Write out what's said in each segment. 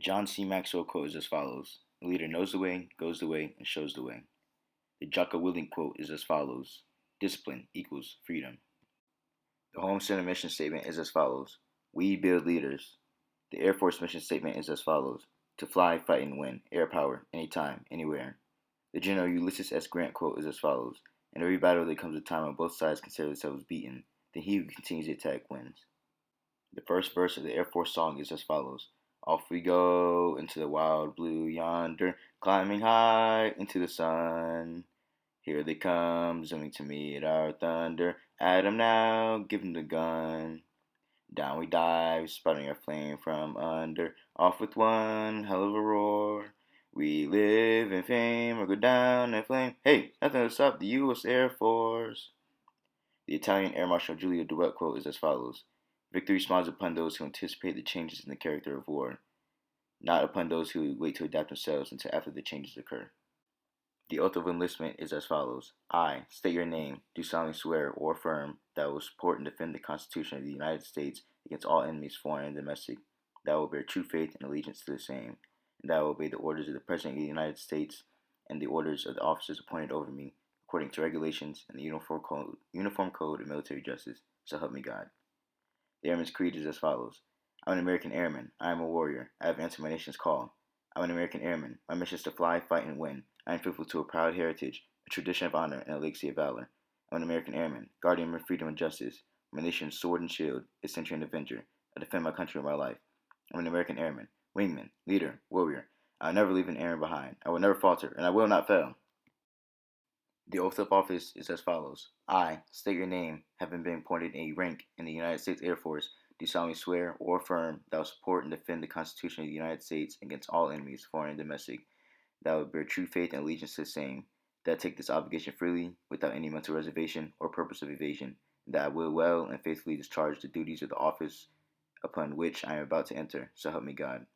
John C. Maxwell quote is as follows: "The leader knows the way, goes the way, and shows the way." The Jocko Willink quote is as follows: "Discipline equals freedom." The Holm Center mission statement is as follows: "We build leaders." The Air Force mission statement is as follows: "To fly, fight, and win. Air power, anytime, anywhere." The General Ulysses S. Grant quote is as follows: "In every battle there comes a time when both sides consider themselves beaten. Then he who continues the attack wins." The first verse of the Air Force song is as follows: "Off we go into the wild blue yonder, climbing high into the sun. Here they come, zooming to meet our thunder. At 'em now, give 'em the gun. Down we dive, spouting our flame from under. Off with one hell of a roar. We live in fame or go down in flame. Hey, nothing will stop the U.S. Air Force." The Italian Air Marshall Giulio Douhet quote is as follows: "Victory smiles upon those who anticipate the changes in the character of war, not upon those who wait to adapt themselves until after the changes occur." The oath of enlistment is as follows: "I state your name, do solemnly swear or affirm that I will support and defend the Constitution of the United States against all enemies, foreign and domestic, that I will bear true faith and allegiance to the same, and that I will obey the orders of the President of the United States and the orders of the officers appointed over me, according to regulations and the Uniform Code of Military Justice, so help me God." The Airman's creed is as follows: "I'm an American airman. I am a warrior. I have answered my nation's call. I'm an American airman. My mission is to fly, fight, and win. I am faithful to a proud heritage, a tradition of honor, and a legacy of valor. I'm an American airman, guardian of freedom and justice. My nation's sword and shield, its sentry and avenger. I defend my country with my life. I'm an American airman, wingman, leader, warrior. I will never leave an airman behind. I will never falter, and I will not fail." The oath of office is as follows: "I state your name, having been appointed a rank in the United States Air Force, do solemnly swear or affirm that I will support and defend the Constitution of the United States against all enemies, foreign and domestic, that I will bear true faith and allegiance to the same, that I take this obligation freely, without any mental reservation or purpose of evasion, and that I will well and faithfully discharge the duties of the office upon which I am about to enter, so help me God."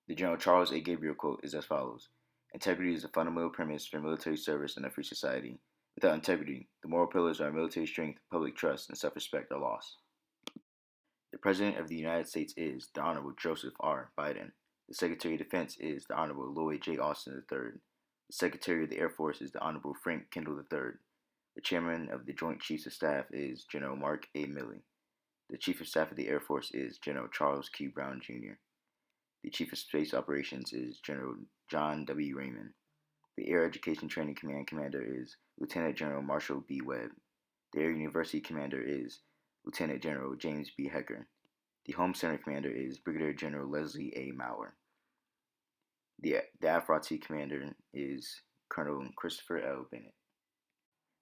The General Charles A. Gabriel quote is as follows: "Integrity is a fundamental premise for military service in a free society. Without integrity, the moral pillars of our military strength, public trust, and self-respect are lost." The President of the United States is the Honorable Joseph R. Biden. The Secretary of Defense is the Honorable Lloyd J. Austin III. The Secretary of the Air Force is the Honorable Frank Kendall III. The Chairman of the Joint Chiefs of Staff is General Mark A. Milley. The Chief of Staff of the Air Force is General Charles Q. Brown, Jr. The Chief of Space Operations is General John W. Raymond. The Air Education Training Command Commander is Lieutenant General Marshall B. Webb. The Air University Commander is Lieutenant General James B. Hecker. The Holm Center Commander is Brigadier General Leslie A. Maurer. The AFROTC Commander is Colonel Christopher L. Bennett.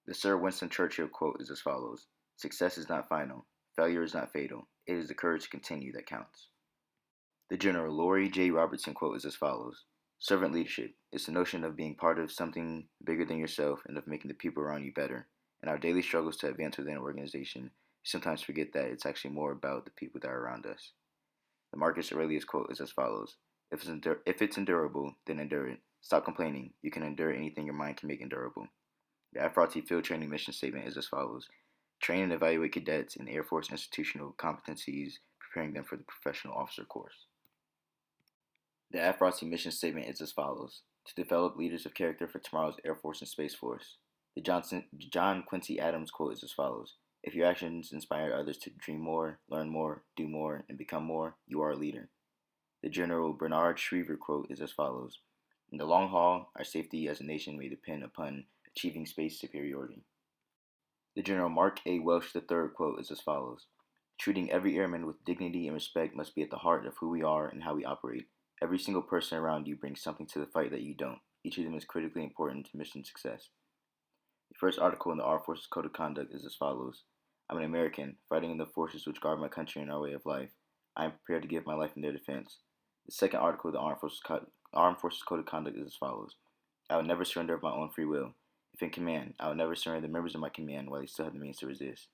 The Sir Winston Churchill quote is as follows: "Success is not final. Failure is not fatal. It is the courage to continue that counts." The General Laurie J. Robertson quote is as follows: "Servant leadership is the notion of being part of something bigger than yourself and of making the people around you better. In our daily struggles to advance within an organization, we sometimes forget that it's actually more about the people that are around us." The Marcus Aurelius quote is as follows: If it's endurable, then endure it. Stop complaining. You can endure anything your mind can make endurable." The AFROTC Field Training Mission Statement is as follows: "Train and evaluate cadets in Air Force institutional competencies, preparing them for the professional officer course." The AFROTC mission statement is as follows: "To develop leaders of character for tomorrow's Air Force and Space Force." The John Quincy Adams quote is as follows: "If your actions inspire others to dream more, learn more, do more, and become more, you are a leader." The General Bernard Schriever quote is as follows: "In the long haul, our safety as a nation may depend upon achieving space superiority." The General Mark A. Welsh III quote is as follows: "Treating every airman with dignity and respect must be at the heart of who we are and how we operate. Every single person around you brings something to the fight that you don't. Each of them is critically important to mission success." The first article in the Armed Forces Code of Conduct is as follows: "I'm an American, fighting in the forces which guard my country and our way of life. I am prepared to give my life in their defense." The second article of the Armed Forces Code of Conduct is as follows: "I will never surrender of my own free will. If in command, I will never surrender the members of my command while they still have the means to resist."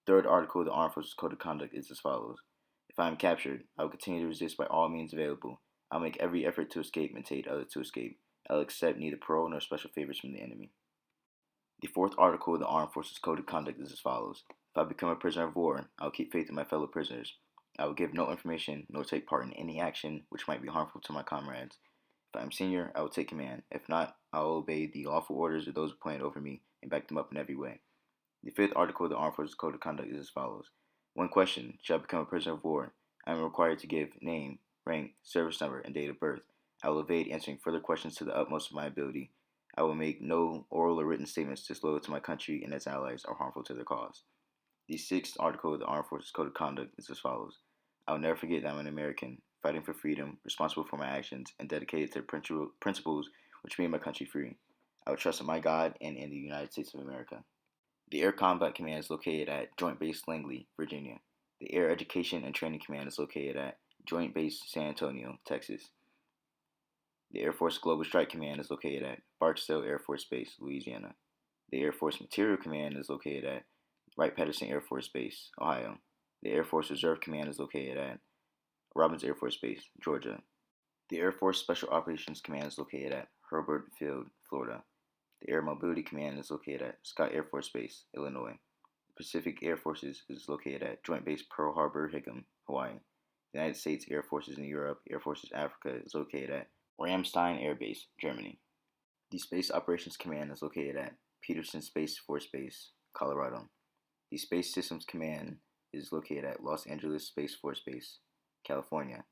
The third article of the Armed Forces Code of Conduct is as follows: "If I am captured, I will continue to resist by all means available. I will make every effort to escape and to aid others to escape. I will accept neither parole nor special favors from the enemy." The fourth article of the Armed Forces Code of Conduct is as follows: "If I become a prisoner of war, I will keep faith with my fellow prisoners. I will give no information nor take part in any action which might be harmful to my comrades. If I am senior, I will take command. If not, I will obey the lawful orders of those appointed over me and back them up in every way. The fifth article of the Armed Forces Code of Conduct is as follows. One question: shall I become a prisoner of war? I am required to give name, rank, service number, and date of birth. I will evade answering further questions to the utmost of my ability. I will make no oral or written statements disloyal to my country and its allies or harmful to their cause. The sixth article of the Armed Forces Code of Conduct is as follows. I will never forget that I am an American, fighting for freedom, responsible for my actions, and dedicated to the principles which made my country free. I will trust in my God and in the United States of America. The Air Combat Command is located at Joint Base Langley, Virginia. The Air Education and Training Command is located at Joint Base San Antonio, Texas. The Air Force Global Strike Command is located at Barksdale Air Force Base, Louisiana. The Air Force Material Command is located at Wright-Patterson Air Force Base, Ohio. The Air Force Reserve Command is located at Robins Air Force Base, Georgia. The Air Force Special Operations Command is located at Hurlburt Field, Florida. The Air Mobility Command is located at Scott Air Force Base, Illinois. The Pacific Air Forces is located at Joint Base Pearl Harbor, Hickam, Hawaii. The United States Air Forces in Europe, Air Forces Africa is located at Ramstein Air Base, Germany. The Space Operations Command is located at Peterson Space Force Base, Colorado. The Space Systems Command is located at Los Angeles Space Force Base, California.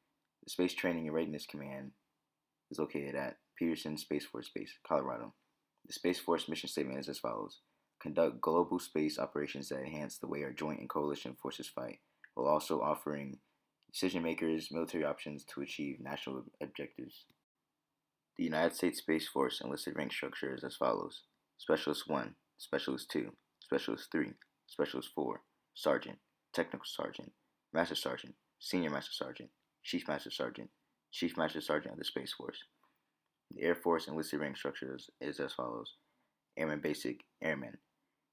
The Space Training and Readiness Command is located at Peterson Space Force Base, Colorado. The Space Force mission statement is as follows. Conduct global space operations that enhance the way our joint and coalition forces fight, while also offering decision makers military options to achieve national objectives. The United States Space Force enlisted rank structure is as follows. Specialist 1, Specialist 2, Specialist 3, Specialist 4, Sergeant, Technical Sergeant, Master Sergeant, Senior Master Sergeant, Chief Master Sergeant, Chief Master Sergeant of the Space Force. The Air Force enlisted rank structure is as follows. Airman Basic, Airman,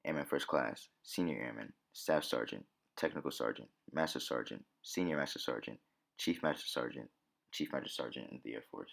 Airman First Class, Senior Airman, Staff Sergeant, Technical Sergeant, Master Sergeant, Senior Master Sergeant, Chief Master Sergeant, Chief Master Sergeant in the Air Force.